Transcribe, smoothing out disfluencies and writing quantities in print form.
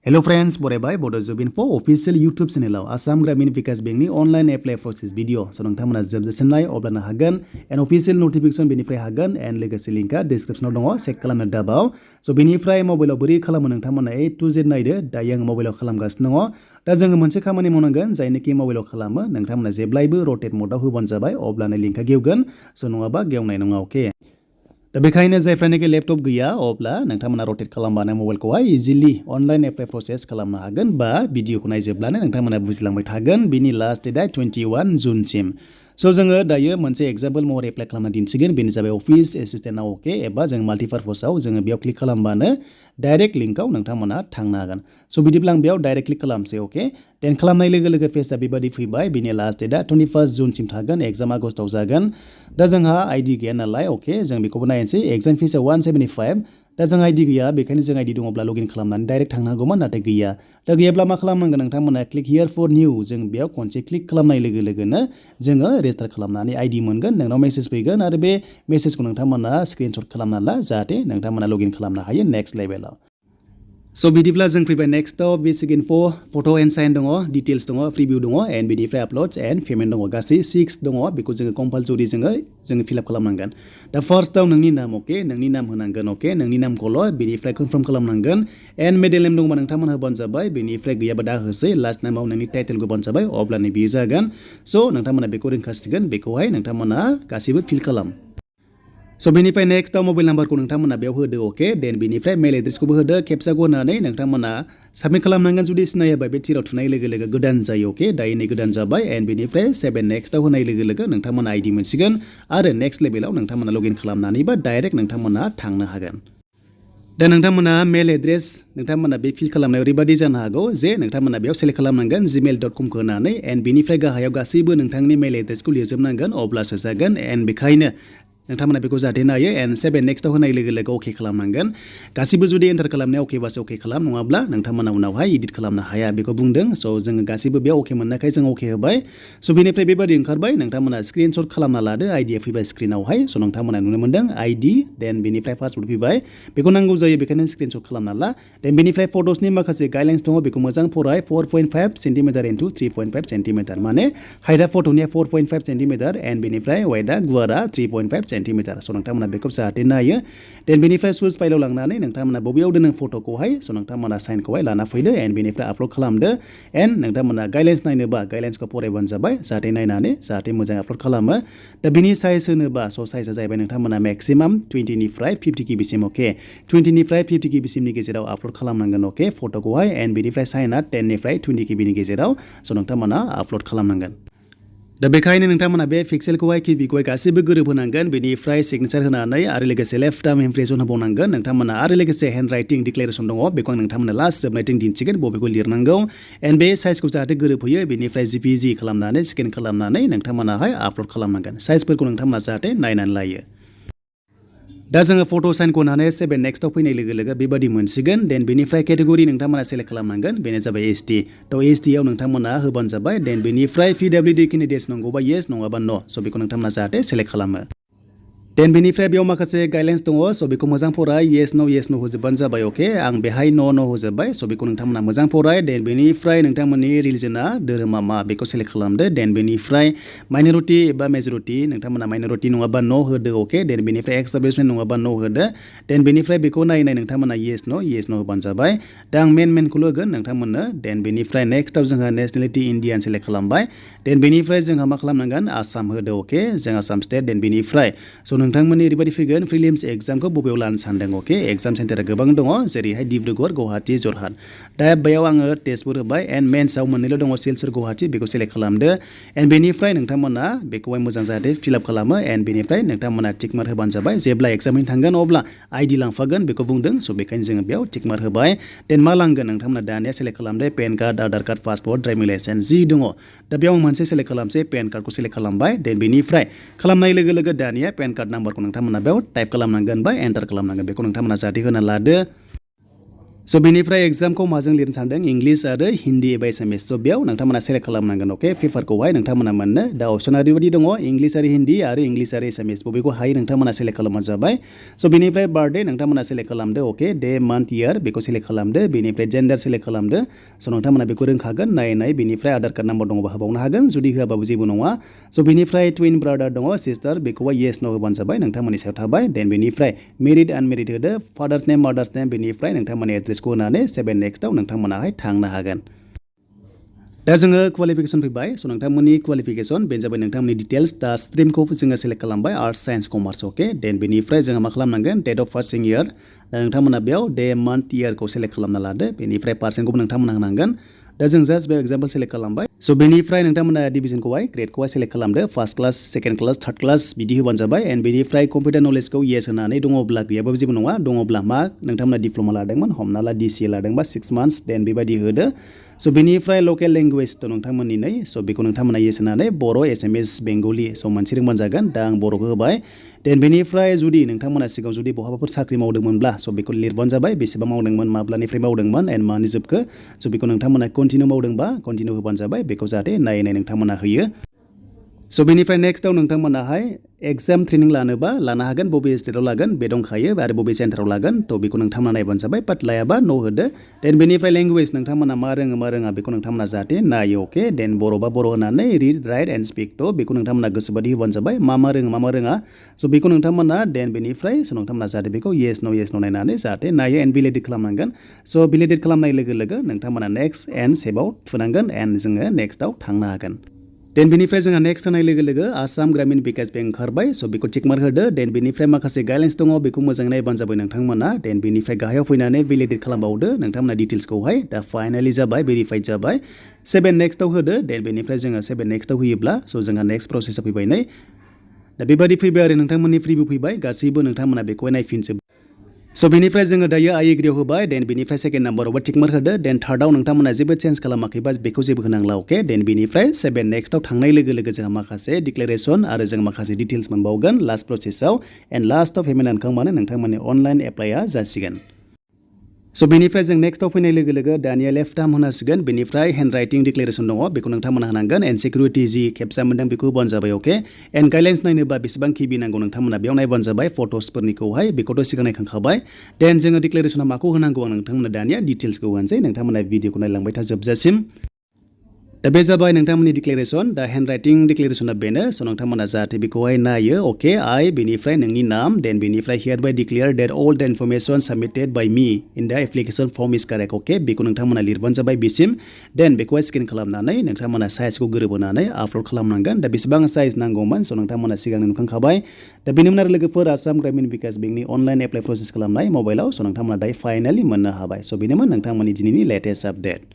Hello friends, बरायबाय Bodo Info official YouTube channel Assam Gramin Vikas Bank online apply process video. So नोंथांमोना जोबजासिमलाय अब्लानो हागोन and official notification बेनिफ्राय हागोन and लोगोसे लिंकआ description दङ चेक खालामनो दाबाव. So बेनिफ्राय मबाइलाव बोरै खालामो नोंथांमोना A to Z नायदो. दायो आं मबाइलाव खालामगासिनो दङ. दा जोङो मोनसे खामानि मावनांगोन जायनोखि मबाइलाव खालामो नोंथांमोना जेब्लायबो rotate mode आव होबानो जाबाय अब्लानो लिंकआ गेवगोन. So नङाबा गेवनाय नङा ओके. दा बेखायनो जायफ्रानोखि लैपटप गैया अब्ला नोंथांमोना रटेट खालामबानो मबाइलखौहाय इजिली अनलाइन एप्लाइ प्रसेस खालामनो हागोन बा भिडिअखौ नायजोबब्लानो नोंथांमोना बुजिलांबाय थागोन बिनि लास्ट डेटआ 21 जुनसिम सो जोङो दायो मोनसे एग्जाम्पल महरै एप्लाइ खालामना दिन्थिगोन बेनो जाबाय अफिस एसिस्टेन्टआव ओके एबा जों माल्टिपार्पसाव जोङो बेयाव क्लिक खालामबानो डाइरेक्ट लिंकआव नोंथांमोना थांनो हागोन सो बिदिब्ला आं बेयाव डाइरेक्ट क्लिक खालामसै ओके देन खालामनाय लोगो लोगो पेजआ बेबादि फैबाय बिनि लास्ट डेटआ 21 जुनसिम थागोन एग्जाम आगस्टआव जागोन दा जोंहा आइडि गैया नालाय ओके जों बेखौबो नायनोसै एग्जाम फिसआ 175 दा जों आइडि गैया बेखायनो जों आइडि दङब्ला लगइन खालामनानै डाइरेक्ट थांनो हागौमोन नाथाय गैया दा गैयाब्ला मा खालामनांगोन नोंथांमोना क्लिक हियार फर निउ जों बेयाव खनसे क्लिक खालामनाय लोगो लोगोनो जोङो रेजिस्टार खालामनानै आइडि मोनगोन नोंनाव मेसेज फैगोन आरो बे मेसेजखौ नोंथांमोना स्क्रिनशट खालामना ला जाहाथे नोंथांमोना लगइन खालामनो हायो नेक्स्ट लेभेलाव सो बिदिब्ला जों फैबाय नेक्स्टआव बेसिक इनफो फट' एन्ड साइन दङ डिटेल्स दङ प्रिभिउ दङ एन्ड बिनिफ्राय आपल'ड्स एन्ड पेमेन्ट दङ गासै 6 दङ बेखौ जोङो कम्पालसरि जोङो फिलआप खालामनांगोन दा फार्स्टआव नोंनि नाम अके नोंनि नाम होनांगोन अके नोंनि नामखौल' बिनिफ्राय कनफार्म खालामनांगोन एन्ड मिडल नेम दंबा नोंथांमोन होबानो जाबाय बेनिफ्राय गैयाबा दा होसै लास्ट नामाव नोंनि टाइटेलखौ होबानो जाबाय अब्लानो बियो जागोन स' नोंथांमोना बेखौ रोंखासिगोन बेखौहाय नोंथांमोना गासैबो फिल खालाम सो बेनिफ्राय नेक्स्टआव मबाइल नाम्बारखौ नोंथांमोना बेयाव होदो अके देन बेनिफ्राय मेल एड्रेसखौबो होदो खेबसेखौ होनानै नोंथांमोना साबमिट खालामनांगोन जुदि सिनायाबा बे थिराव थुनाय लोगो लोगो गोदान जायो अके दायो नै गोदान जाबाय एन्ड बेनिफ्राय 7 नेक्स्टआव होनाय लोगो लोगो नोंथांमोना आइडि मोनसिगोन आरो नेक्स्ट लेभेलाव नोंथांमोना लगइन खालामनानैबा डाइरेक्ट नोंथांमोना थांनो हागोन दा नोंथांमोना मेल एड्रेस नोंथांमोना बे फिल खालामनायाव ओरैबादि जानो हागौ जे नोंथांमोना बेयाव सेलेक्ट खालामनांगोन gmail.com खौ होनानै एन्ड बेनिफ्राय गाहायाव गासैबो नोंथांनि मेल एड्रेसखौ लिरजोबनांगोन अब्लासो जागोन एन्ड बेखायनो नोंथांमोना बेखौ जाहाथे नायो एन्ड 7 नेक्स्टआव होनाय लोगो लोगो अके खालामनांगोन गासिबो जुदि एन्टार खालामनाया अकेबासो अके खालाम नङाब्ला नोंथांमोना उनावहाय इडिट खालामनो हाया बेखौ बुंदों स' जोङो गासिबो बेयाव अके मोननायखाय जों अके होबाय स' बेनिफ्राय बेबादि ओंखारबाय नोंथांमोना स्क्रिनशट खालामना लादो आइडिया फैबाय स्क्रिनावहाय स' नोंथांमोना नुनो मोन्दों आइडि देन बेनिफ्राय पासवर्ड फैबाय बेखौ नांगौ जायो बेखायनो स्क्रिनशट खालामना ला देन बेनिफ्राय फट'सनि माखासे गाइडलाइन्स दङ बेखौ मोजां फराय 4.5 सेन्टिमिटार इन्टु 3.5 सेन्टिमिटार माने हाइटआ फट'निया 4.5 सेन्टिमिटार एन्ड बेनिफ्राय वाइटआ गुवारा 3.5 सेन्टिमिटार स' नोंथांमोना बेखौ जाहाथे नायो देन बेनिफ्राय सुज फाइलाव लांनानै नोंथांमोना बबेयाव दोनो फट'खौहाय स' नोंथांमोना साइनखौहाय लाना फैदो एन्ड बेनिफ्राय आपल'ड खालामदो एन्ड नोंथांमोना गाइडलाइन्स नायनोबा गाइडलाइन्सखौ फरायबानो जाबाय जाहाथे नायनानै जाहाथे मोजां आपल'ड खालामो दा बिनि साइज होनोबा स' साइजआ जाहैबाय नोंथांमोना मेक्सिमाम 20 निफ्राय 50 किबिसिम अके 20 निफ्राय 50 किबिसिमनि गेजेराव आपल'ड खालामनांगोन अके फट'खौहाय एन्ड बेनिफ्राय साइनआ 10 निफ्राय 20 किबिनि गेजेराव स' नोंथांमोना आपल'ड खालामनांगोन दा बेखायनो नोंथांमोना बे पिक्सेलखौहाय किबिखौहाय गासैबो गोरोब होनांगोन बेनिफ्राय सिगनेचार होनानै आरो लोगोसे लेफ्ट आर्म इमप्रेसन होबावनांगोन नोंथांमोना आरो लोगोसे हेन्ड राइटिं डिक्लेरेसन दङ बेखौ आं नोंथांमोना लास्ट जोबनायथिं दिन्थिगोन बबेखौ लिरनांगौ एन्ड बे साइजखौ जाहाथे गोरोबहोयो बेनिफ्राय जिपिजि खालामनानै स्केन खालामनानै नोंथांमोनाहाय आपल'ड खालामनांगोन साइजफोरखौ नोंथांमोना जाहाथे नायनानै लायो दा जोङो फट' साइनखौ होनानै 7 नेक्स्टआव फैनाय लोगो लोगो बेबादि मोनसिगोन देन बेनिफ्राय केटेगरि नोंथांमोना सेलेक्ट खालामनांगोन बेनो जाबाय एसटि थ' एसटिआव नोंथांमोना होबानो जाबाय देन बेनिफ्राय पिडब्लिउडि केन्डिडेट्स नंगौबा येस नङाबा न' स' बेखौ नोंथांमोना जाहाथे सेलेक्ट खालामो देन बेनिफ्राय बेयाव माखासे गाइडलाइन्स दङ स' बेखौ मोजां फराय येस न' होजोबबानो जाबाय अके आं बेहाय न' होजोबबाय स' बेखौ नोंथांमोना मोजां फराय देन बेनिफ्राय नोंथांमोननि रिलिजनआ धोरोमा मा बेखौ सेलेक्ट खालामदो देन बेनिफ्राय माइन'रिटि एबा मेजरिटि नोंथांमोना माइन'रिटि नङाबा न' होदो अके देन बेनिफ्राय एक्स सार्भिसमेन नङाबा न' होदो देन बेनिफ्राय बेखौ नायै नोंथांमोना येस न' होबानो जाबाय दा आं मेनखौल' होगोन नोंथांमोननो देन बेनिफ्राय नेक्स्टआव जोंहा नेसनेलिटि इण्डियान सेलेक्ट खालामबाय देन बेनिफ्राय जोंहा मा खालामनांगोन आसाम होदो अके जों आसाम स्टेट देन बेनिफ्राय स' नोंथांमोननि ओरैबायदि फैगोन प्रिलिम्स एग्जामखौ बबेयाव लानो सानदों अके एग्जाम सेन्टारा गोबां दङ जेरैहाय डिब्रुगड़ गुवाहाटि जरहाट दा बेयाव आङो टेस्टबो होबाय एन्ड मेन्सआव मोननैल' दङ सिलचर गुवाहाटि बेखौ सेलेक्ट खालामदो एन्ड बेनिफ्राय नोंथांमोना बेखौहाय मोजां जाहाथे फिलआप खालामो एन्ड बेनिफ्राय नोंथांमोना टिक मार्क होबानो जाबाय जेब्ला एग्जामनि थांगोन अब्ला आइडि लांफागोन बेखौ बुंदों स' बेखायनो जोङो बेयाव टिक मार्क होबाय देन मा लांगोन नोंथांमोना दानिया सेलेक्ट खालामदो पेन कार्ड आधार कार्ड पासपर्ट ड्राइभिं लाइसेन्स जि दङ दा बेयाव आं मोनसे सेलेक्ट खालामसै पेन कार्डखौ सेलेक्ट खालामबाय देन बेनिफ्राय खालामनाय लोगो लोगो दानिया पेन कार्ड नाम्बारखौ नोंथांमोना बेयाव टाइप खालामनांगोन बा एन्टार खालामनांगोन बेखौ नोंथांमोना जाहाथे होना लादो So बेनिफ्राय एग्जामखौ माजों लिरनो सानदों इंलिश आरो हिन्दी एबा एसामिस स' बेयाव नोंथांमोना सेलेक्ट खालामनांगोन अके पेपारखौहाय नोंथांमोना मोननो दा अपसन ओरैबायदि दङ इंलिश आरो हिन्दी आरो इंलिश आरो एसामिस बबेखौ हायो नोंथांमोना सेलेक्ट खालामबानो जाबाय स' बेनिफ्राय बार्थडे नोंथांमोना सेलेक्ट खालामदो अके डे मान्थ इयार बेखौ सेलेक्ट खालामदो बेनिफ्राय जेन्डार सेलेक्ट खालामदो स' नोंथांमोना बेखौ रोंखागोन नायै बेनिफ्राय आधार कार्ड नाम्बार दङबा होबावनो हागोन जुदि होआबाबो जेबो नङा स' बेनिफ्राय टुइन ब्रादार दङ सिस्टार बेखौहाय येस न' होबानो जाबाय नोंथांमोननि सायाव थाबाय देन बेनिफ्राय मेरिड आनमेरिड होदो फादार्स नेम मादार्स नेम बेनिफ्राय नोंथांमोननि एड्रेसखौ होनानै सेभेन नेक्स्टआव नोंथांमोनाहाय थांनो हागोन दा जोङो क्वालिफिकेसन फैबाय स' नोंथांमोननि क्वालिफिकेसन बेनो जाबाय नोंथांमोननि डिटेल्स दा स्ट्रिमखौ जोङो सेलेक्ट खालामबाय आर्ट्स साइन्स कमार्स अके देन बेनिफ्राय जोङो मा खालामनांगोन डेट अफ पासिं इयार दा नोंथांमोना बेयाव डे मान्थ इयारखौ सेलेक्ट खालामना लादो बेनिफ्राय पार्सेन्टखौबो नोंथांमोना होनांगोन दा जों जास्ट बे एग्जाम्पल सेलेक्ट खालामबाय स' बेनिफ्राय नोंथांमोना डिभिजनखौहाय ग्रेडखौहाय सेलेक्ट खालामदो first class second class third class बिदि होबानो जाबाय एन्ड बेनिफ्राय कम्पिउटार नलेजखौ येस होनानै दङब्ला गैयाबाबो जेबो नङा दङब्ला मा नोंथांमोना डिप्ल'मा लादोंमोन हमना ला डिसिए लादोंबा 6 मान्थ्स देन बेबायदि होदो स' बेनिफ्राय लकेल लेंगुवेज थ' नोंथांमोननि नै स' बेखौ नोंथांमोना येस होनानै बर' एसामिस बेंगलि स' मोनसे रोंबानो जागोन दा आं बर'खौ होबाय देन बेनिफ्राय जुदि नोंथांमोना सिगाङाव जुदि बहाबाफोर साख्रि मावदोंमोनब्ला स' बेखौ लिरबानो जाबाय बेसेबां मावदोंमोन माब्लानिफ्राय मावदोंमोन एन्ड मानि जोबखो स' बेखौ नोंथांमोना कन्टिनिउ मावदोंबा कन्टिनिउ होबानो जाबाय बेखौ जाहाथे नायै नोंथांमोना होयो स' बेनिफ्राय नेक्स्टआव नोंथांमोनाहाय एग्जाम ट्रेनिं लानोबा लानो हागोन बबे स्टेटआव लागोन बे दंखायो आरो बबे सेन्टाराव लागोन थ' बेखौ नोंथांमोना नायबानो जाबाय बाट लायाबा न' होदो देन बेनिफ्राय लेंगुवेज नोंथांमोना मा रोङो मा रोङा बेखौ नोंथांमोना जाहाथे नायो अके देन बर'बा बर' होनानै रिड राइट एन्ड स्पिक थ' बेखौ नोंथांमोना गोसोबादि होबानो जाबाय मा रोङो मा रोङा स' बेखौ नोंथांमोना देन बेनिफ्राय स' नोंथांमोना जाहाथे बेखौ येस न' नायनानै जाहाथे नायो एन्ड भेलिडेट खालामनांगोन स' भेलिडेट खालामनाय लोगो लोगो नोंथांमोना नेक्स्ट एन्ड सेभआव थुनांगोन एन्ड जोङो नेक्स्टआव थांनो हागोन देन बेनिफ्राय जोंहा नेक्स्ट होनाय लोगो लोगो आसाम ग्रामिन बिकास बेंक ओंखारबाय स' बेखौ टिकमार्क होदो देन बेनिफ्राय माखासे गाइडलाइन्स दङ बेखौ मोजाङै नायबानो जाबाय नोंथांमोना देन बेनिफ्राय गाहायाव फैनानै भेलिडेट खालामबावदो नोंथांमोना डिटेल्सखौहाय दा फाइनालि जाबाय भेरिफाइड जाबाय 7 नेक्स्टआव होदो देन बेनिफ्राय जोङो 7 नेक्स्टआव होयोब्ला स' जोंहा नेक्स्ट प्रसेसा फैबाय नै दा बेबायदि फैबाय आरो नोंथांमोननि प्रिभिउ फैबाय गासैबो नोंथांमोना बेखौहाय नायफिनजोब स' बेनिफ्राय जोङो दायो आइ एग्रियाव होबाय देन बेनिफ्राय सेकेन्ड नाम्बारावबो टिकमार्क होदो देन थार्डआव नोंथांमोना जेबो चेन्ज खालामाखैबा बेखौ जेबो होनांला अके देन बेनिफ्राय 7 नेक्स्टआव थांनाय लोगो लोगो जोंहा माखासे डिक्लेरेसन आरो जों माखासे डिटेल्स मोनबावगोन लास्ट प्रसेसआव एन्ड लास्टआव पेमेन्ट दानखांबानो नोंथांमोननि अनलाइन एप्लाइआ जासिगोन स' बेनिफ्राय जों नेक्स्टआव फैनाय लोगो लोगो दानिया लेफ्ट टार्म होनांसिगोन बेनिफ्राय हेन्ड राइटिं डिक्लेरेसन दङ बेखौ नोंथांमोना होनांगोन एन्ड सिकिउरिटि जि खेबसा मोनदों बेखौ होबानो जाबाय अके एन्ड गाइडलाइन्स नायनोबा बेसेबां किबि नांगौ नोंथांमोना बेयाव नायबानो जाबाय फट'सफोरनिखौहाय बेखौथ' सिगां नायखांखाबाय देन जोङो डिक्लेरेसना माखौ होनांगौ आं नोंथांमोना दानिया डिटेल्सखौ होनोसै नोंथांमोना भिडिअखौ नायलांबाय था जोबजासिम दा बे जाबाय नोंथांमोननि डिक्लेरेसन दा हेन्ड राइटिं डिक्लेरेसना बेनो स' नोंथांमोना जाहाथे बेखौहाय नायो अके आइ बेनिफ्राय नोंनि नाम then beneficiary hereby declare that all the information submitted by me in the application form is correct अके बेखौ नोंथांमोना लिरबानो जाबाय बिसिम देन बेखौहाय स्केन खालामनानै नोंथांमोना साइजखौ गोरोबहोनानै आपल'ड खालामनांगोन दा बेसेबां साइज नांगौमोन स' नोंथांमोना सिगांनो नुखांखाबाय दा बेनिमोन आरो लोगोफोर आसाम ग्रामिन बिकास बेंकनि अनलाइन एप्लाइ प्रसेस खालामनाय मबाइलाव स' नोंथांमोना दायो फाइनालि मोननो हाबाय स' बेनोमोन नोंथांमोननि दिनैनि लेटेस्ट आपडेट